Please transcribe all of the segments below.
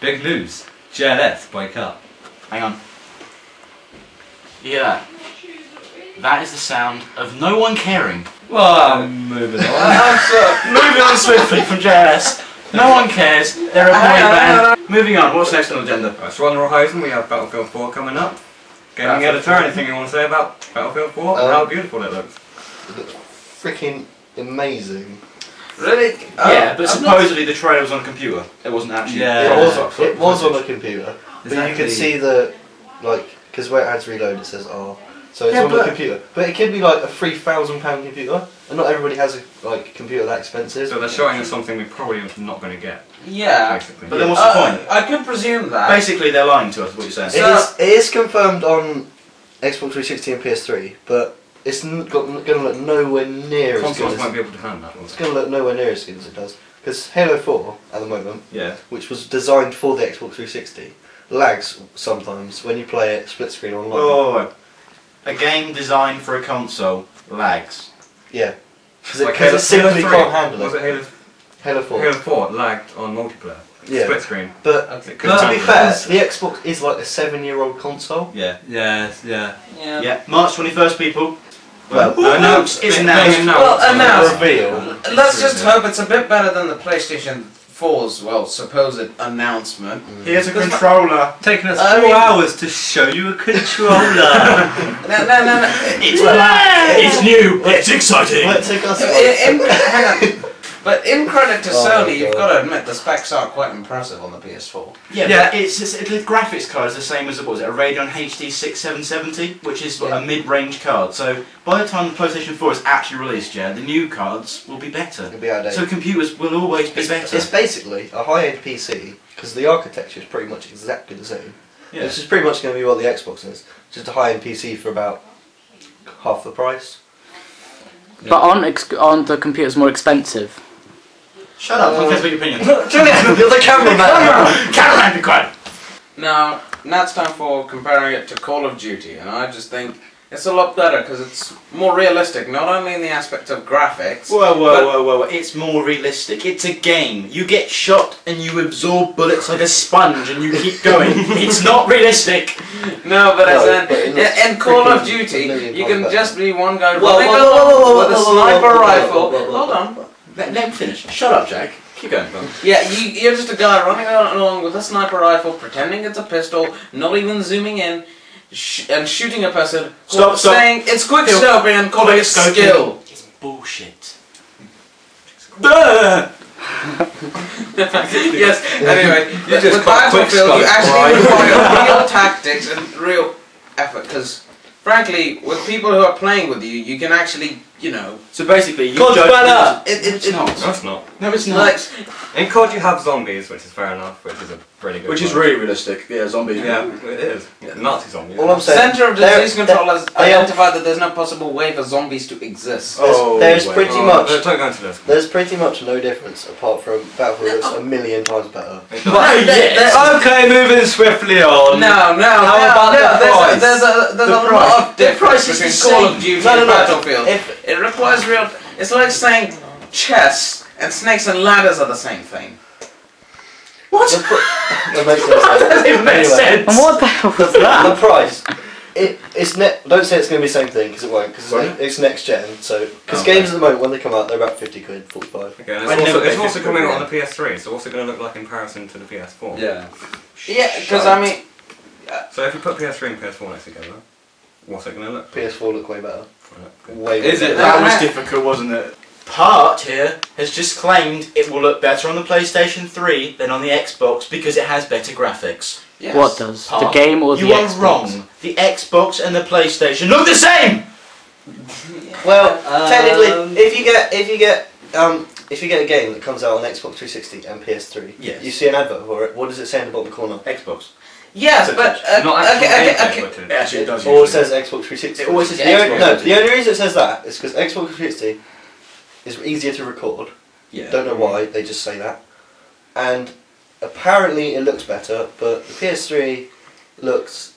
Big news. JLS break up. Hang on. Yeah. That is the sound of no one caring. Well, moving on. Moving on swiftly from JLS. No one cares. They're a boy band. Moving on. What's next on the agenda? Right, so on the horizon we have Battlefield 4 coming up. Gaming editor, anything you want to say about Battlefield 4 and how beautiful it looks? It looks freaking amazing. Really? Yeah, but supposedly the trailer was on a computer. It wasn't actually. Yeah. It was on a computer, but you can see the, like, because where it adds reload it says R. So it's on the computer. But it could be like a £3,000 computer, and not everybody has a computer that expensive. So they're showing us something we probably are not going to get. Yeah. Basically. But then what's the point? I could presume that. Basically, they're lying to us. Is what you're saying? It is confirmed on Xbox 360 and PS3, but it's going to look nowhere near as good Consoles as won't be able to handle that. it's going to look nowhere near as good as it does. Because Halo 4 at the moment, Yeah. which was designed for the Xbox 360, lags sometimes when you play it split screen online. Oh, a game designed for a console lags. Yeah. Because Like it simply can't handle Was it. it Halo 4. Halo 4 lagged on multiplayer. Yeah. Split screen. But It to couldn't be handle fair, it. the Xbox is like a 7-year-old console. Yeah. Yeah. Yeah. March 21st, people. Well, announced. It's announced. Well, announced. Reveal. Let's just hope it's a bit better than the PlayStation 4's, well, supposed announcement. Here's a controller. Taking us 4 hours to show you a controller. No. It's black. It's new. It's exciting. Well, it took us Hang on. But in credit to Oh Sony, my you've God. got to admit the specs are quite impressive on the PS4. Yeah, but the graphics card is the same as, what was it, a Radeon HD 6770, which is a mid-range card. So by the time the PlayStation 4 is actually released, the new cards will be better. It'll be outdated. So computers will always be better. It's basically a high-end PC, because the architecture is pretty much exactly the same. Yeah. This is pretty much going to be what the Xbox is. Just a high-end PC for about half the price. But aren't the computers more expensive? Shut up, I'm going to speak your opinion. Julian, you're the cameraman! Cameraman, be quiet! Now it's time for comparing it to Call of Duty, and I just think it's a lot better because it's more realistic, not only in the aspect of graphics. Whoa, it's more realistic. It's a game. You get shot and you absorb bullets like a sponge and you keep going. It's not realistic. No, but No, in Call of Duty, you can just be one guy Whoa, running whoa, whoa, whoa, along with a whoa, sniper whoa, whoa, rifle. whoa, whoa, whoa. Hold on. Let me finish. Shut up, Jack. Keep going, bro. Yeah, you're just a guy running along with a sniper rifle, pretending it's a pistol, not even zooming in, and shooting a person. Stop. Saying it's quick scoping and calling it skill. It's bullshit. Yes, anyway, You just with got quick Battlefield you scope, actually require real tactics and real effort, because frankly, with people who are playing with you, you can actually, So basically, you COD's judge... better! It's not. No, it's not. No, it's not. like, In COD you have zombies, which is fair enough, which is a pretty good Which is one. really realistic. Yeah, zombies. Yeah, it is. Yeah, Nazi zombies. All I'm saying, Center of Disease Control has they are- identified that there's no possible way for zombies to exist. There's pretty much Don't go into this. there's pretty much no difference apart from Battlefield looks a million times better. Okay, moving swiftly on. No, about the there's a The lot price. of difference The price is between the Call same. of Duty No, and no, no. Battlefield. If- It requires real. It's like saying chess and snakes and ladders are the same thing. What? That makes no sense. Doesn't even make Anyway. sense. And what the hell was that? The price. Don't say it's going to be the same thing because it won't. Because it's next gen. So because games at the moment when they come out they're about 50 quid, 45. Okay, and I'd never it's pay also 50 coming out quid. on the PS3, so what's it going to look like in comparison to the PS4? Yeah, because I mean, So if you put PS3 and PS4 next together, what's it going to look like? PS4 look way better. Right, Way Is better. it? That was difficult, wasn't it? Part here has just claimed it will look better on the PlayStation 3 than on the Xbox because it has better graphics. yes. What does? The Part. game or the You are Xbox? wrong. The Xbox and the PlayStation look the same. Well, technically, if you get a game that comes out on Xbox 360 and PS3, Yes. you see an advert for it. What does it say in the bottom corner? Xbox. Yes, So but Not actually okay. but Actually, it does. Or it usually. says Xbox 360. It always says The only- Xbox. No, the only reason it says that is because Xbox 360 is easier to record. Yeah. Don't know why, they just say that. And apparently it looks better, but the PS3 looks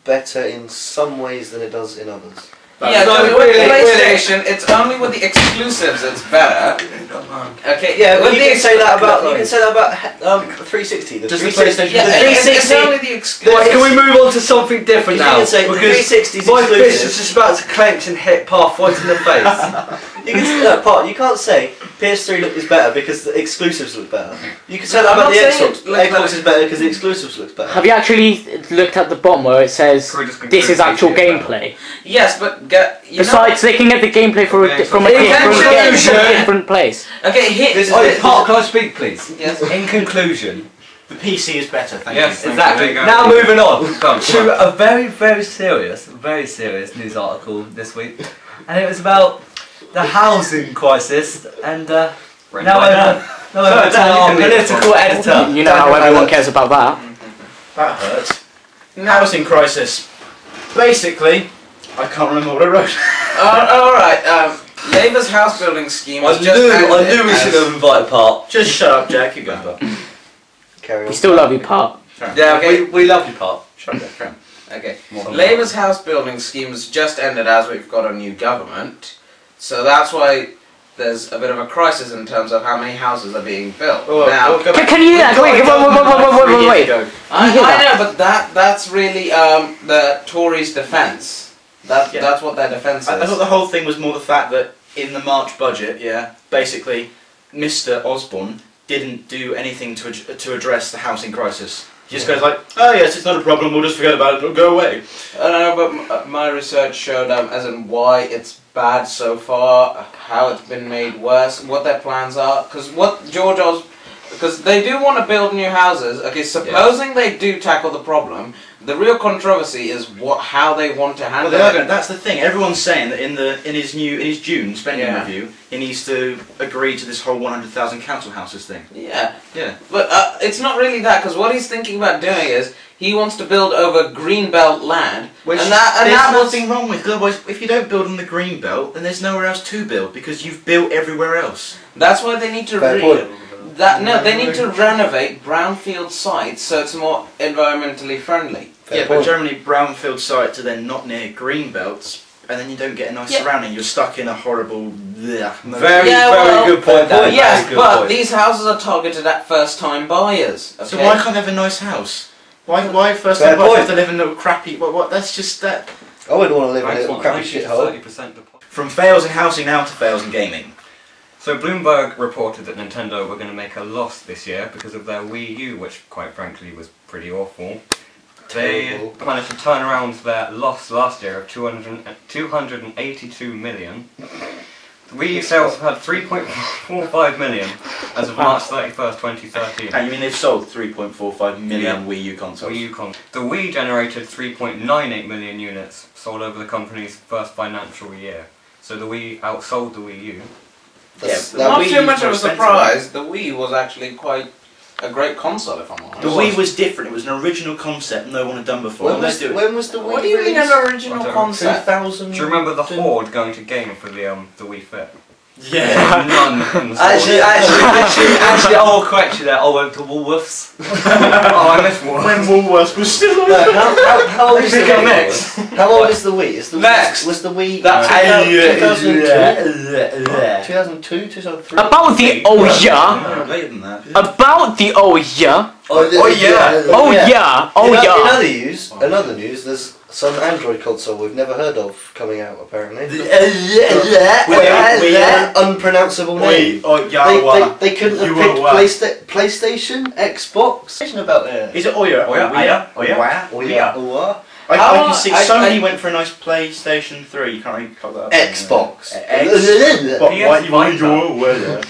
better in some ways than it does in others. Yeah, No, with really, PlayStation, it's only with the exclusives it's better. Okay, Yeah, with but you the can say that about exclusive- 360. The Just the 360. PlayStation. Yeah, The it's 360. only the exclusive. Right, can we move on to something different You now? can say the Because 360 is my fist is exclusive. just about to clench and hit Path right in the face. You can't say PS3 is better because the exclusives look better. You can say No, that I'm about not the saying Xbox. it looks Xbox better. is better because the exclusives look better. Have you actually looked at the bottom where it says Can we just this is conclude actual PC is better? gameplay? Yes, but Besides, they can get the gameplay from Okay, from a so- different place. Okay, hit. Oh, Path, can I speak, please? Yes. In conclusion, The PC is better, thank Yes, you. exactly. there you go. Now moving on Done. to a very serious news article this week, and it was about the housing crisis. And now Right, over to our political editor. You know how everyone cares about that. That hurts. Housing crisis. Basically, I can't remember what I wrote. Alright, Labour's house building scheme was just I knew we should have invited Part. Just shut up, Jack. You go. Carry on. We still love you, Part. Yeah, Okay. we love you, Part. Shut up, Jack. Okay. Labour's house building scheme's just ended as we've got a new government. So that's why there's a bit of a crisis in terms of how many houses are being built. Now, Can you hear that? Wait. I know, but that's really the Tories' defence. That's what their defence is. I thought the whole thing was more the fact that in the March budget, basically, Mr. Osborne didn't do anything to address the housing crisis. He just goes like, oh yes, it's not a problem, we'll just forget about it, it'll go away. I don't know, but my research showed as in why it's bad so far, how it's been made worse, what their plans are, because they do want to build new houses. Okay, supposing they do tackle the problem, the real controversy is how they want to handle it. That's the thing. Everyone's saying that in his June spending review, he needs to agree to this whole 100,000 council houses thing. Yeah. Yeah. But it's not really that, because what he's thinking about doing is he wants to build over greenbelt land, Which and there's that was nothing wrong with. Otherwise, if you don't build on the green belt, then there's nowhere else to build because you've built everywhere else. that's why they need to Fair point. they need to renovate brownfield sites so it's more environmentally friendly. Yeah, but generally brownfield sites are then not near green belts, and then you don't get a nice surrounding. You're stuck in a horrible. Very well, good point. Dan. Yes, Very good but point. these houses are targeted at first-time buyers. Okay? So why can't they have a nice house? Why first Fair time buyers point. have to live in a little crappy? What? That's just that. I wouldn't want to live in a Thanks, little what, crappy 90 to shithole. 30% deposit. From fails in housing now to fails in gaming. So Bloomberg reported that Nintendo were going to make a loss this year because of their Wii U, which quite frankly was pretty awful. They Terrible. managed to turn around their loss last year of 282 million. The Wii U sales have had 3.45 million as of March 31st, 2013. And you mean they've sold 3.45 million Yeah. Wii U consoles? Wii U the Wii generated 3.98 million units sold over the company's first financial year. So the Wii outsold the Wii U. That's- Yeah, that Not Wii too U- much of a expensive. surprise. The Wii was actually quite a great console, if I'm honest. The Wii was different. It was an original concept no one had done before. When was the Wii What do you mean released? an original I don't- concept? 2000. Do you remember the Horde going to game for the Wii Fit? Yeah. None in the store. Actually, I will correct you there. I went to Woolworths. Oh, I missed one. When Woolworths was still on. No, how old is the Pick up Wii? next. How old is the Wii? Is the Next. Was the Wii That's 2002, 2003? About the Ouya. Later than that. About the Ouya. Oh yeah. Oh yeah. Oh In yeah. other news, there's some Android console we've never heard of coming out apparently. With an unpronounceable name. They couldn't have picked PlayStation, Xbox. About it. Is it Ouya? Ouya? I can see Sony went for a nice PlayStation 3. You can't really call that up. Xbox. Why you want your Ouya?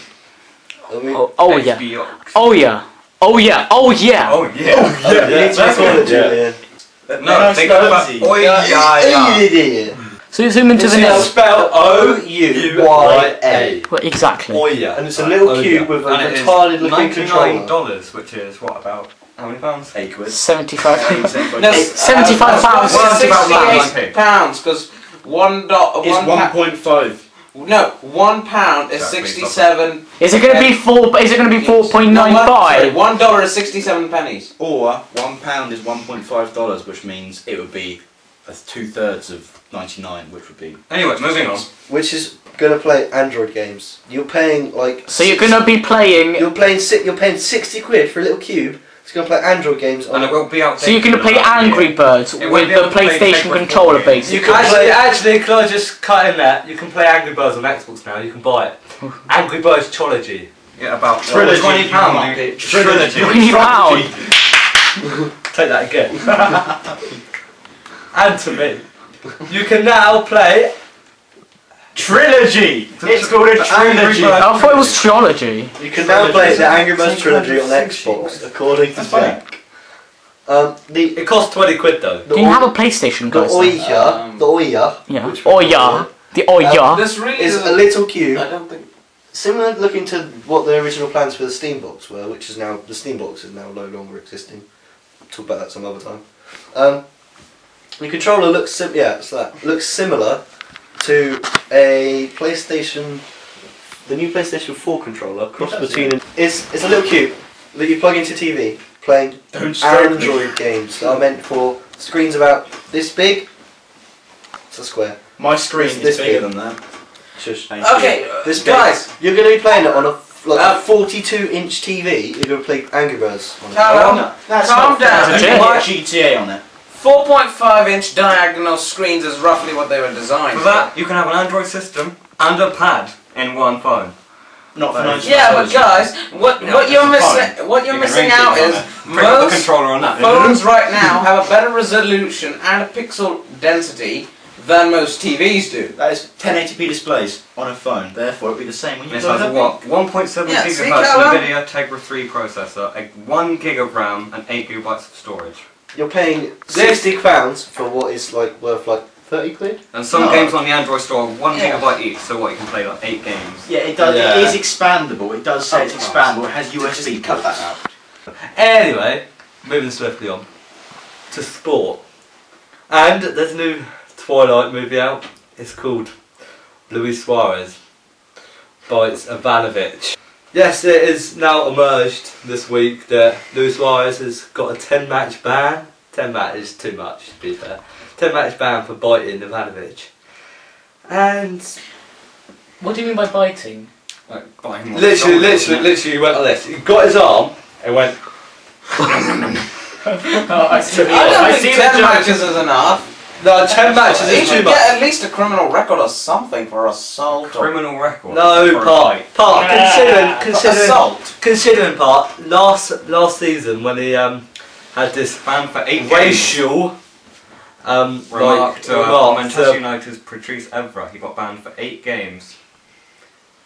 Oh yeah. HBO. Oh yeah. Oh yeah. Oh yeah. Oh yeah. That's what it is. No, think about Ouya. So you zoom into the It's next. spelled O-U-Y-A. Well, exactly. Ouya. And it's a little cube with a And it is retarded looking controller. $99, which is what, about how many pounds? £8. 75. No, 75 pounds. Well, it's about £68 because It's 1.5. No, £1 is Exactly. 67. Is it gonna be 4? Is it gonna be Sorry, 4.95? $1 is 67 pennies. Or £1 is $1.5, which means it would be 2/3 of 99, which would be. Anyway, moving on. Which is gonna play Android games. You're paying like. So you're gonna be playing. You're paying 60 quid for a little cube. It's gonna play Android games. And it will be out. So you're gonna play Angry Birds with the PlayStation controller, basically. You can actually, can I just cut in there? You can play Angry Birds on Xbox now. You can buy it. Angry Birds Trilogy. Yeah, about Trilogy, £20. Trilogy. £20. Take that again. And to me, you can now play Trilogy! It's called a trilogy! I thought it was Trilogy. You can now play the Angry Birds trilogy on Xbox, according to Jack. It costs 20 quid though. Do you have a PlayStation, The guys? Ouya, Yeah. which we Ouya. The Ouya. This really is is a little cube, I don't think. similar looking to what the original plans for the Steam box were, which is now the Steam box is now no longer existing. We'll talk about that some other time. The controller looks looks similar to a PlayStation, the new PlayStation 4 controller, cross between. It's a little cube that you plug into TV, playing Android games that are meant for screens about this big. It's a square. My screen This is bigger big. than that. Shush. Okay, This big. guys. You're going to be playing it on a 42-inch TV. You're going to play Angry Birds on it. Calm Calm down. There's a GTA on it. 4.5-inch diagonal screens is roughly what they were designed For that, you can have an Android system and a pad in one phone. Not for 99. Yeah, but guys, what Yeah, you're it's fine. missing, what you're You can missing ring out things is on it. Bring up the most controller on that. phones right now have a better resolution and a pixel density than most TVs do. That is 1080p displays on a phone, therefore it'll be the same when you This plug has it a up. what? 1.7 Yeah, see, gigahertz Callum? NVIDIA Tegra 3 processor, 1 gig of RAM, and 8 gigabytes of storage. You're paying £60 for what is worth 30 quid. And some No. games on the Android store are 1 Yeah. gigabyte each, so what, you can play like 8 games. Yeah, it does. Yeah. It is expandable. It does say it's Oh, expandable. It has USB. Cut that out. Anyway, moving swiftly on to sport. And there's a new Twilight movie out. It's called Luis Suarez by Ivanovic. Yes, it is now emerged this week that Luis Suarez has got a 10-match ban. 10 matches is too much, to be fair. 10-match ban for biting Ivanovic. And What do you mean by biting? Like, buying more shoulders, literally, isn't it? he went like this. He got his arm and went. Oh, I see. I don't I think see 10 the joke. matches is enough. No, 10 matches He is too should much. get at least a criminal record or something for assault or Criminal record. No, for a part. bite. assault. Considering part last season when he had this Banned for 8 games. racial Remark to remark Manchester to- United's Patrice Evra. He got banned for 8 games.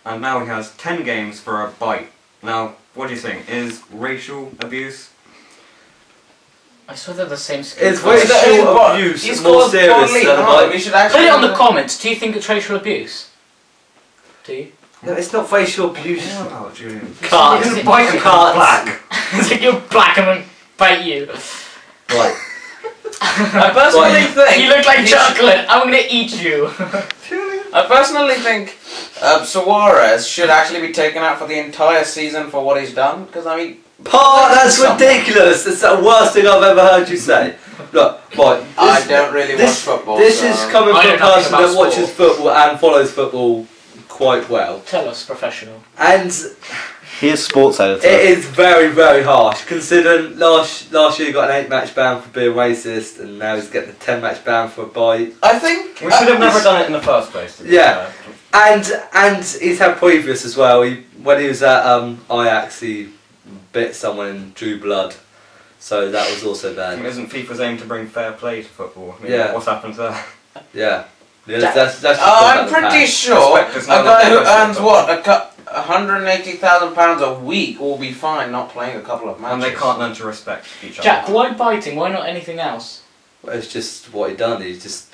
And now he has 10 games for a bite. Now, what do you think? Is racial abuse? I swear they're the same skin It's colour. racial abuse He's more caused serious bodily than a harm. bite. We should actually Put it on the comments. Do you think it's racial abuse? Do you? No, it's not facial abuse. Oh, Julian. Can't. Is it- Bite him black. It's like you're black and I'm gonna bite you. Right. I personally Right. think You look like he chocolate. I'm gonna eat you. I personally think Suarez should actually be taken out for the entire season for what he's done. Because I mean, That's ridiculous. That's the worst thing I've ever heard you say. Look, right. I don't really watch football. This so- is coming I from know a nothing person about that watches football and follows football quite well. Tell us, professional. And He is sports editor. it is very, very harsh, considering last year he got an 8-match ban for being racist, and now he's getting a 10-match ban for a bite. I think We should have never done it in the first place. to be Yeah. fair. And he's had previous as well. When he was at Ajax, he bit someone and drew blood, so that was also I mean, bad. isn't FIFA's aim to bring fair play to football? I mean, Yeah. what's happened there? Yeah, that's just I'm pretty sure a Respect is not guy who a earns question. what £180,000 a week will be fine not playing a couple of matches. And they can't learn to respect each other. Jack, why biting? Why not anything else? It's just what he done. He just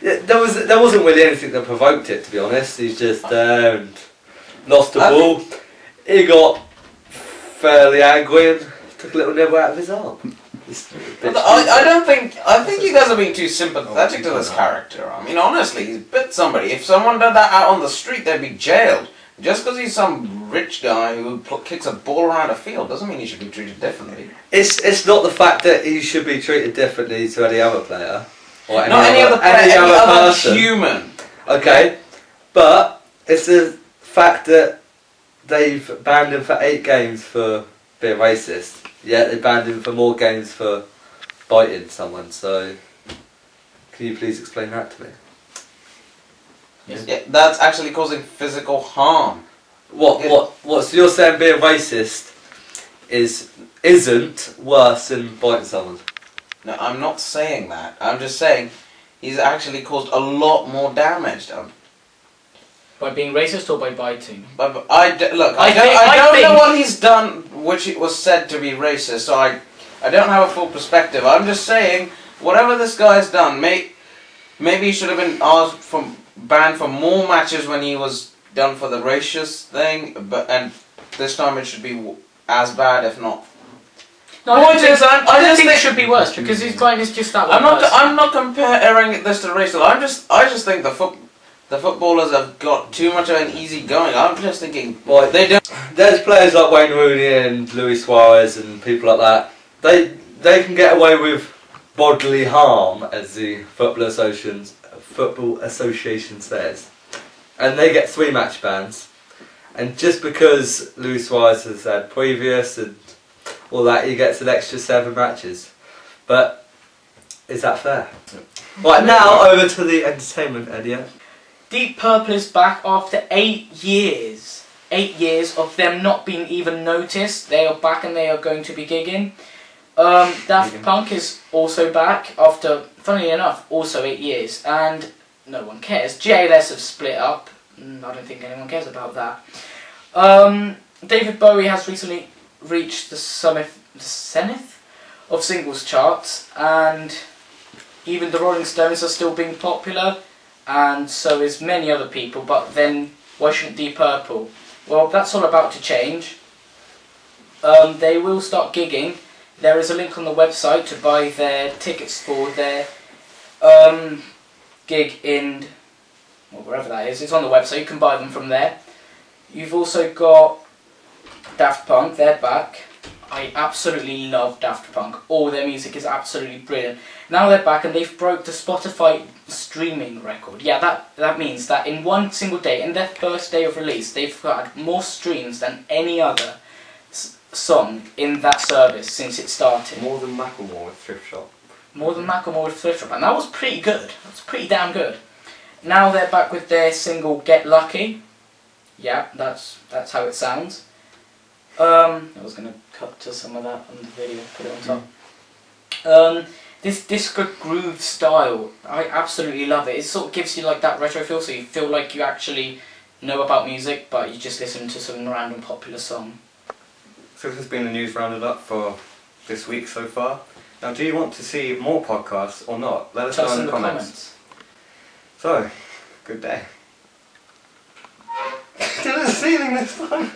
there wasn't really anything that provoked it, to be honest. He's just lost the I ball. He got fairly angry and took a little nibble out of his arm. I think you guys are being too sympathetic to this character. I mean, honestly, he's bit somebody. If someone did that out on the street, they'd be jailed. Just because he's some rich guy who kicks a ball around a field doesn't mean he should be treated differently. It's not the fact that he should be treated differently to any other player. or any Not any other player, any other person. human. Okay, but it's the fact that they've banned him for 8 games for being racist, yet they banned him for more games for biting someone. So, can you please explain that to me? Yeah, that's actually causing physical harm. So you're saying being racist isn't worse than biting someone? No, I'm not saying that. I'm just saying he's actually caused a lot more damage done. By being racist or by biting? But I don't know what he's done, which it was said to be racist. So I don't have a full perspective. I'm just saying whatever this guy's done, maybe he should have been banned for more matches when he was done for the racist thing. And this time it should be as bad, if not. No, I don't think it should be worse because his biting is just that. I'm not comparing this to racial. I just think the footballers have got too much of an easy going. I'm just thinking, they don't. There's players like Wayne Rooney and Luis Suarez and people like that. They can get away with bodily harm, as the Football Association says, and they get 3 match bans. And just because Luis Suarez has had previous and all that, he gets an extra 7 matches. But is that fair? Right, now over to the entertainment area. Deep Purple is back after 8 years. 8 years of them not being even noticed. They are back and they are going to be gigging. Daft Punk is also back after, funnily enough, also 8 years. And no one cares. JLS have split up. I don't think anyone cares about that. David Bowie has recently reached the zenith of singles charts. And even the Rolling Stones are still being popular. And so is many other people, but then why shouldn't Deep Purple? Well, that's all about to change. They will start gigging. There is a link on the website to buy their tickets for their gig in, well, wherever that is. It's on the website, you can buy them from there. You've also got Daft Punk, they're back. I absolutely love Daft Punk. All their music is absolutely brilliant. Now they're back and they've broke the Spotify streaming record. Yeah, that means that in one single day, in their first day of release, they've had more streams than any other song in that service since it started. More than Macklemore with Thrift Shop. More than Macklemore with Thrift Shop, and that was pretty good. That's pretty damn good. Now they're back with their single Get Lucky. Yeah, that's how it sounds. I was going to cut to some of that on the video, put it on top. This disco groove style, I absolutely love it. It sort of gives you like that retro feel, so you feel like you actually know about music, but you just listen to some random popular song. So this has been the news rounded up for this week so far. Now, do you want to see more podcasts or not? Let us know in the comments. So, good day. To the ceiling this time.